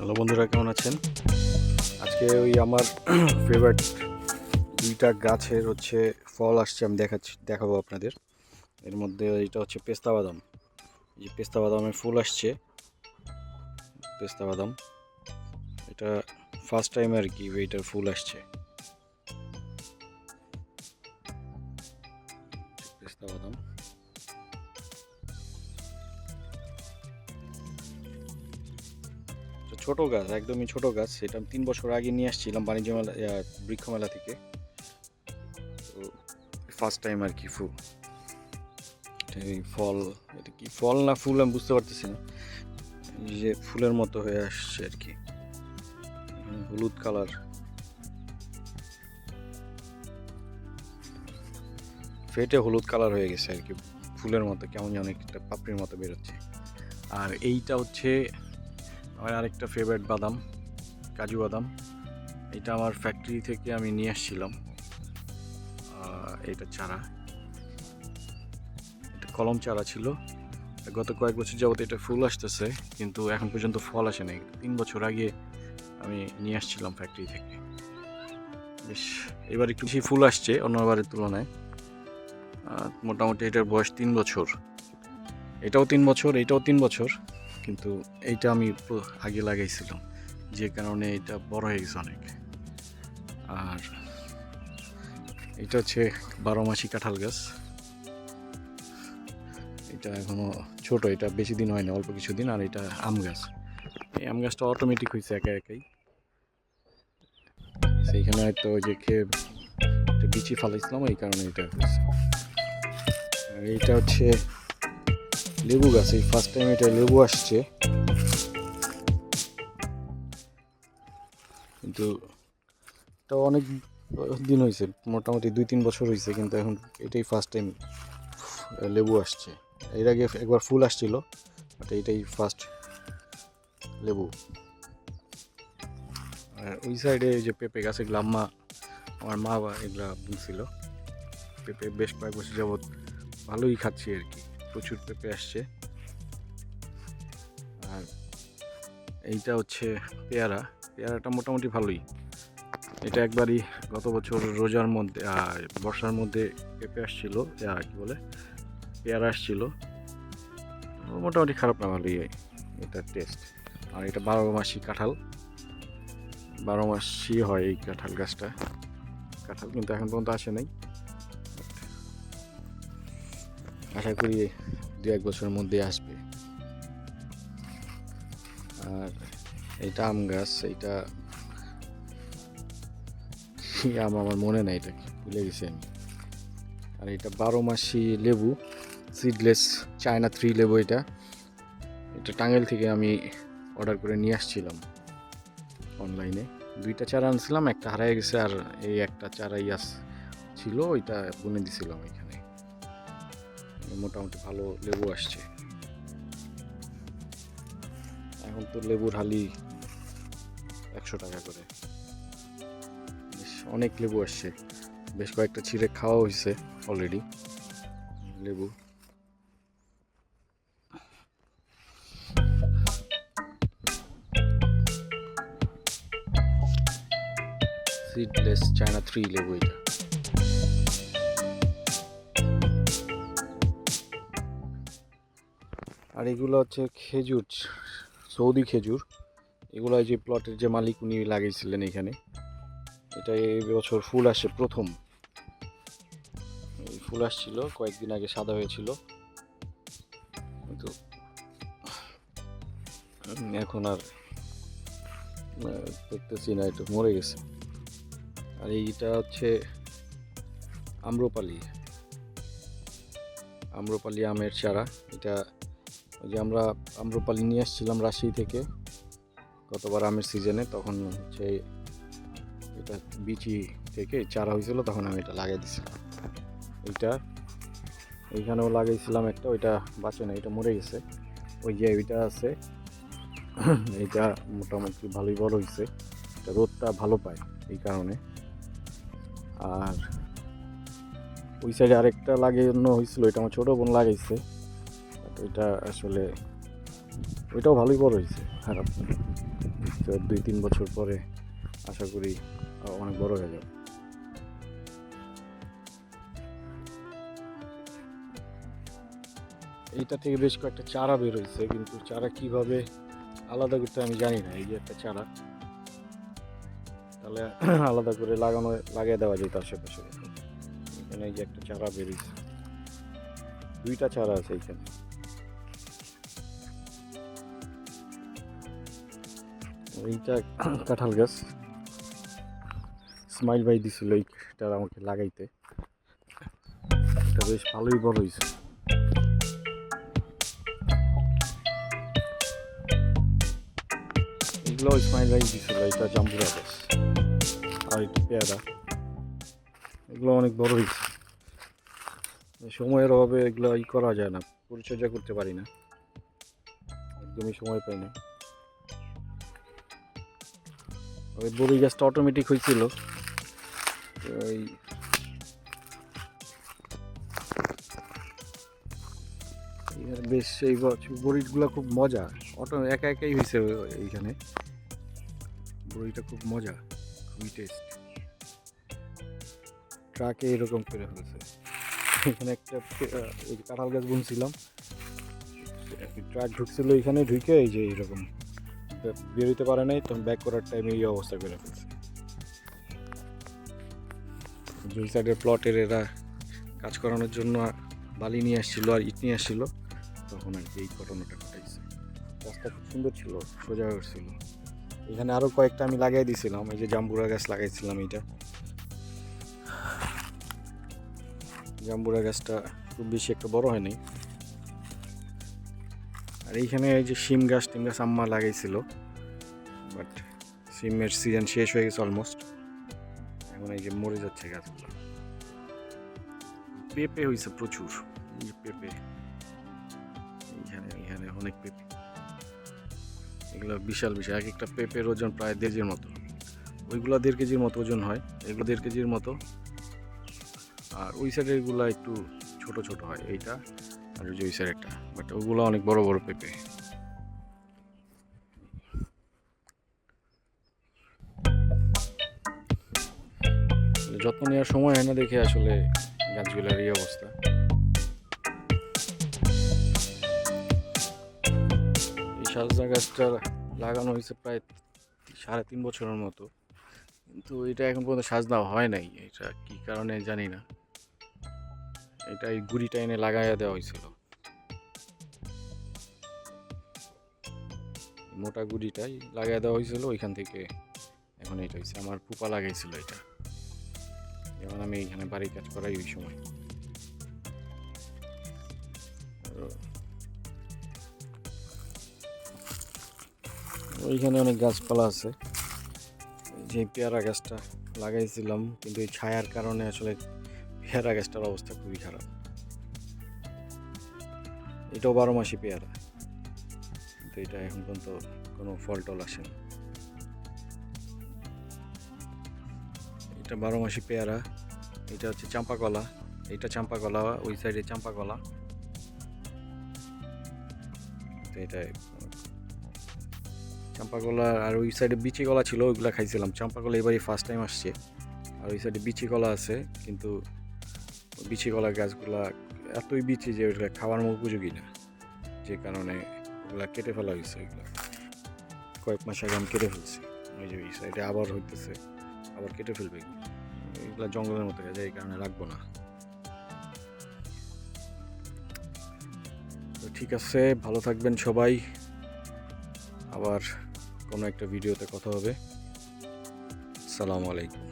Hello বন্ধুরা, কেমন আছেন? আজকে ওই আমার ফেভারিট দুইটা গাছের ফল আসছে, আমি দেখাবো আপনাদের। এর মধ্যে এটা হচ্ছে পেস্তা বাদাম। এই যে পেস্তা বাদামের ফুল আসছে, পেস্তা বাদাম এটা ফার্স্ট টাইম আর কি এইটার ফুল আসছে। পেস্তা বাদাম ছোট গাছ, একদমই ছোট গাছ। এটা আমি 3 বছর আগে নিয়ে আসছিলাম বাণিজ্য মেলা, বৃক্ষ মেলা থেকে। তো ফার্স্ট টাইম আর কি ফুল, এই ফল। এটা কি ফল না ফুল আমি বুঝতে পারতেছি না। এই যে ফুলের মতো হয়ে আসছে আর কি, হলুদ কালার, ফেটে হলুদ কালার হয়ে গেছে আর কি, ফুলের মতো কেমন যেন একটা পাপড়ির মতো বেরোচ্ছে। আর এইটা হচ্ছে আমার আরেকটা ফেভারিট বাদাম, কাজু বাদাম। এটা আমার ফ্যাক্টরি থেকে আমি নিয়ে আসছিলাম। এটা চারা, এটা কলম চারা ছিল। গত কয়েক বছর যাবত এটা ফুল আসতেছে, কিন্তু এখন পর্যন্ত ফল আসে নাই। 3 বছর আগে আমি নিয়ে আসছিলাম ফ্যাক্টরি থেকে। বেশ এবার একটু বেশি ফুল আসছে অন্যবারের তুলনায়। মোটামুটি এটার বয়স 3 বছর, এটাও 3 বছর, এটাও 3 বছর। কিন্তু এইটা আমি আগে লাগাইছিলাম, যে কারণে এটা বড় হয়ে গেছে অনেক। আর এটা হচ্ছে 12 মাসি কাঁঠাল গাছ। এটা এখনো ছোট, এটা বেশি দিন হয় না, অল্প কিছুদিন। আর এটা আম গাছ। এই আম গাছটা অটোমেটিক হয়েছে একা একাই, সেইখানে হয়তো ওই যে খেয়ে বিচি ফালাইছিলাম, এই কারণে এটা হয়েছে। আর এইটা হচ্ছে লেবু গাছ। এই ফার্স্ট টাইম এটা লেবু আসছে, কিন্তু এটা অনেক দিন হয়েছে, মোটামুটি 2-3 বছর হয়েছে, কিন্তু এখন এটাই ফার্স্ট টাইম লেবু আসছে। এর আগে একবার ফুল আসছিল, বাট এইটাই ফার্স্ট লেবু। আর ওই সাইডে যে পেঁপে গাছ, এগুলো আমার মা এগুলা বুনছিল। পেঁপে বেশ কয়েক বছর যাবৎ ভালোই খাচ্ছি আর কি, প্রচুর পেঁপে আসছে। আর এইটা হচ্ছে পেয়ারা। পেয়ারাটা মোটামুটি ভালোই। এটা একবারই গত বছর রোজার মধ্যে, বর্ষার মধ্যে পেঁপে আসছিল, কি বলে পেয়ারা আসছিল। মোটামুটি খারাপ না, ভালোই এটার টেস্ট। আর এটা 12 মাসি কাঁঠাল, 12 মাসই হয় এই কাঁঠাল গাছটা। কাঁঠাল কিন্তু এখন পর্যন্ত আসে নাই, আশা করি 2-1 বছরের মধ্যে আসবে। আর এইটা আম গাছ, এইটা আম আমার মনে নাই, এটা ভুলে গেছি আমি। আর এটা 12 মাসি লেবু, সিডলেস চায়না 3 লেবু। এটা টাঙ্গাইল থেকে আমি অর্ডার করে নিয়ে আসছিলাম অনলাইনে। 2টা চারা আনছিলাম, একটা হারিয়ে গেছে, আর এই একটা চারাই ছিল, ওইটা বুনে দিছিলাম এখানে। মোটামুটি ভালো লেবু আসছে। এখন তো লেবুর হালি 100 টাকা করে। অনেক লেবু আসছে, বেশ কয়েকটা ছিঁড়ে খাওয়া হয়েছে অলরেডি লেবু। সিডলেস চায়না 3 লেবু এটা। আর এগুলো হচ্ছে খেজুর, সৌদি খেজুর। এগুলো যে প্লটের যে মালিক উনি লাগিয়েছিলেন এখানে। এটা এই বছর ফুল আসছে প্রথম। এই ফুল আসছিল কয়েকদিন আগে, সাদা হয়েছিল, কিন্তু এখন আর দেখতেছি না, এটা মরে গেছে। আর এইটা হচ্ছে আম্রপালি, আম্রপালি আমের চারা। এটা ওই যে আমরা আম্রপালি নিয়ে আসছিলাম রাজশাহী থেকে গতবার আমের সিজনে, তখন হচ্ছে এটা বিচি থেকে চারা হয়েছিল, তখন আমি এটা লাগিয়ে দিছিলাম। এইটা এইখানেও লাগাইছিলাম একটা, ওইটা বাঁচে না, এটা মরে গেছে। ওই যে ওইটা আছে, এইটা মোটামুটি ভালোই বড় হয়েছে, এটা রোদটা ভালো পায় এই কারণে। আর ওই সাইডে আরেকটা লাগানো হয়েছিল, এটা আমার ছোটো বোন লাগাইছে। ওইটা আসলে ওইটাও ভালোই বড় হয়েছে, খারাপ না। তো 2-3 বছর পরে আশা করি অনেক বড় হয়ে যাবে। এইটা থেকে বেশ কয়েকটা চারা বের হয়েছে, কিন্তু চারা কিভাবে আলাদা করতে আমি জানি না। এই যে একটা চারা, তাহলে আলাদা করে লাগিয়ে দেওয়া যেত আশেপাশে। এখানে এই যে একটা চারা বের হয়েছে, 2টা চারা আছে এখানে। এইটা কাঁঠাল গাছ, ইসমাইল ভাই দিছিল এইটা আমাকে লাগাইতে। এটা বেশ ভালোই বড় হয়েছে। এগুলো ইসমাইল ভাই দিছিল। এটা জাম্বুরা গাছ আর এটা পেয়ারা। এগুলো অনেক বড় হয়েছে। সময়ের অভাবে এগুলো করা যায় না, পরিচর্যা করতে পারি না, একদমই সময় পাই না। ওই বড়ি গাছটা অটোমেটিক হয়েছিল। ওই বেশ এই বড়িগুলো খুব মজা, একা একাই হয়েছে এইখানে। বড়িটা খুব মজা, খুবই টেস্ট। ট্রাকে এরকম করে ফেলেছে। এখানে একটা ওই কাঁঠাল গাছ বুনছিলাম, ট্রাক ঢুকছিল এখানে, ঢুকে এই যে এইরকম বেরোতে পারে নাই, তখন ব্যাক করার টাইমে এই অবস্থা করে ফেলছে। দুই সাইডের প্লটের এরা কাজ করানোর জন্য বালি নিয়ে আসছিল আর ইট নিয়ে আসছিল, তখন আর কি এই ঘটনাটা ঘটাইছে। গাছটা খুব সুন্দর ছিল, সোজা ছিল। এখানে আরও কয়েকটা আমি লাগাই দিয়েছিলাম, এই যে জাম্বুরা গাছ লাগাইছিলাম। এইটা জাম্বুরা গাছটা খুব বেশি একটা বড় হয়নি। আর এইখানে এই যে টিম গাছ আম্মা লাগাইছিল, বাট সিমের সিজন শেষ হয়ে গেছে অলমোস্ট। এখন এই যে মরে যাচ্ছে গাছগুলো। পেঁপে হয়েছে প্রচুর, পেঁপে এখানে অনেক পেঁপে। এগুলো বিশাল বিশাল, এক একটা পেঁপের ওজন প্রায় 1.5 কেজির মতো। ওইগুলো 1.5 কেজির মতো ওজন হয়, এগুলো 1.5 কেজির মতো। আর ওই সাইডের গুলা একটু ছোট ছোট হয়, এইটা আর ওই যে ওই সাইড একটা, বাট ওগুলো অনেক বড় বড় পেঁপে। যত্ন নেওয়ার সময় হয় না দেখে আসলে গাছগুলার এই অবস্থা। এই সাজনা গাছটা লাগানো হয়েছে প্রায় 3.5 বছরের মতো, কিন্তু এটা এখন পর্যন্ত সাজনা হয় নাই। এটা কি কারণে জানি না। এটা এই গুড়িটা এনে লাগাইয়া দেওয়া হয়েছিল, মোটা গুড়িটাই লাগাই দেওয়া হয়েছিল, ওইখান থেকে এখন এটা হয়েছে। আমার ফুপা লাগাইছিল এটা, যেমন আমি এখানে বাড়ির কাজ করাই ওই সময়। ওইখানে অনেক গাছপালা আছে। যে পেয়ারা গাছটা লাগাইছিলাম, কিন্তু এই ছায়ার কারণে আসলে পেয়ারা গাছটার অবস্থা খুবই খারাপ। এটাও 12 মাসি পেয়ারা, কিন্তু এটা এখন পর্যন্ত কোনো ফল টল আসে না। এটা 12 মাসি পেয়ারা। এটা হচ্ছে চাম্পা কলা, এটা চাম্পা কলা, ওই সাইডে চাম্পা কলা। এটা চাম্পা কলা, আর ওই সাইডে বিচি কলা ছিল, ওইগুলা খাইছিলাম। চাম্পা কলা এবারই ফার্স্ট টাইম আসছে। আর ওই সাইডে বিচি কলা আছে, কিন্তু বিচি কলা গাছগুলা এতই বিচি যে ওইগুলা খাওয়ার মতো উপযোগী না, যে কারণে ওগুলা কেটে ফেলা হয়েছে। ওইগুলা কয়েক মাস আগে আমি কেটে ফেলছি। ওই যে এই সাইডে আবার হইতেছে, আবার কেটে ফেলবে। এগুলা জঙ্গলের মতো গেছে, এই কারণে রাখবো না। তো ঠিক আছে, ভালো থাকবেন সবাই। আবার কোনো একটা ভিডিওতে কথা হবে। আসসালামু আলাইকুম।